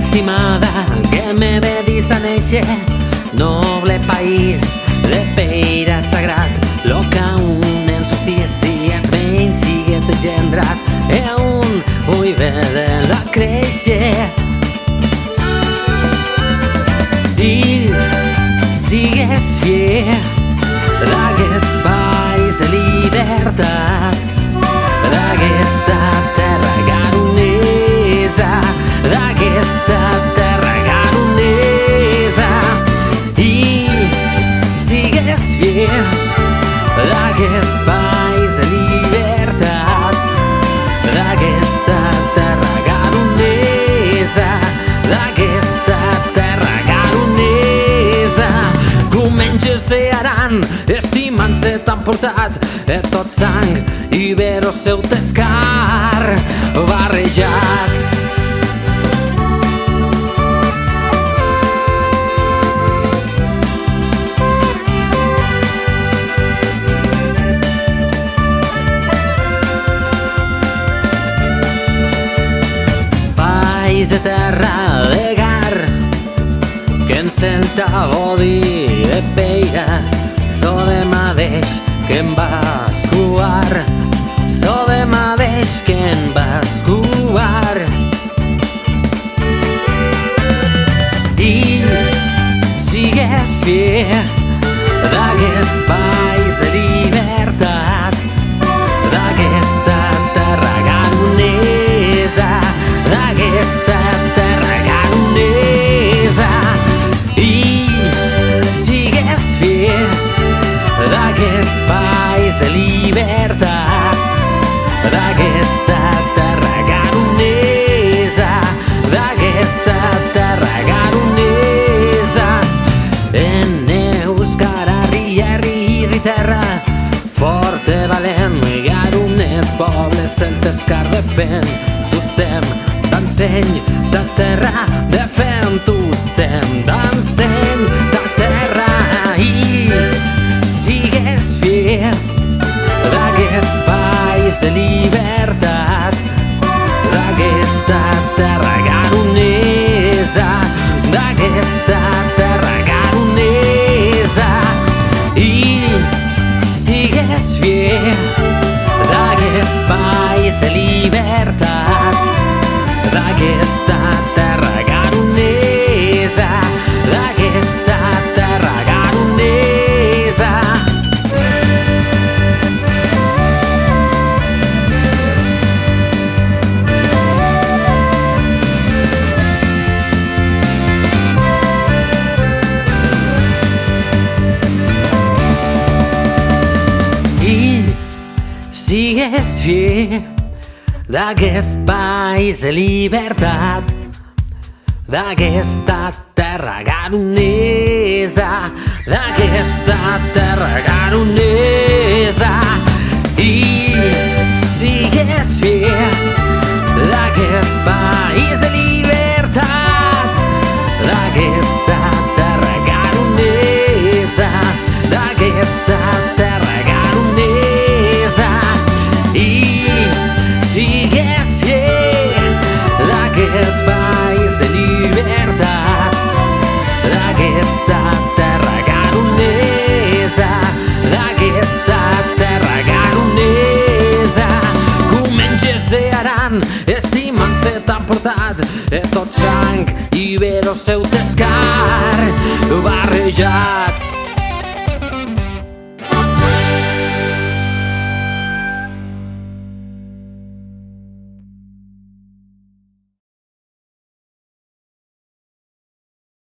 estimada, que me vedis a néixer, noble país de peira sagrat, lo que un en solstici et menys siguet engendrat, e un ui vede la créixer. I sigues fier d'aquest país de llibertat, d'aquesta terra garonesa, d'aquesta terra garonesa. I sigues fier d'aquest país de llibertat, d'aquesta terra garonesa, d'aquesta terra garonesa. Comença a ser aran, estimant-se tan portat, tot sang i ver el seu tescar barrejat. País de terra de gar, que en senta bodi de peira, so de madeix que em va escuar, so de madeix que em va escuar. I sigues fier d'aquest país de llibertat, d'aquesta terra garonesa, d'aquesta terra garonesa. I sigues fier d'aquest país de llibertat, d'aquesta terra garonesa, d'aquesta terra garonesa. En euskara herri terra, forte, valent, garonès, pobles celtes car defent, t'ustem d'enseny de terra, defent t'ustem d'enseny de terra. I sigues fier d'aquest país de llibertat, d'aquesta terra garonesa, d'aquesta terra garonesa. I sigues fier d'aquest país de llibertat, d'aquesta terra garonesa, d'aquesta terra garonesa. I sigues fier d'aquest país de llibertat, d'aquesta terra garonesa, d'aquesta terra garonesa. I sigues fier d'aquest país de llibertat, d'aquesta terra garonesa, d'aquesta terra garonesa. I sigues fier d'aquest país de llibertat, d'aquesta terra garonesa, d'aquesta terra garonesa. Comença a ser aran, estimant-se tan portat, tot sang i ver el seu tescar barrejat.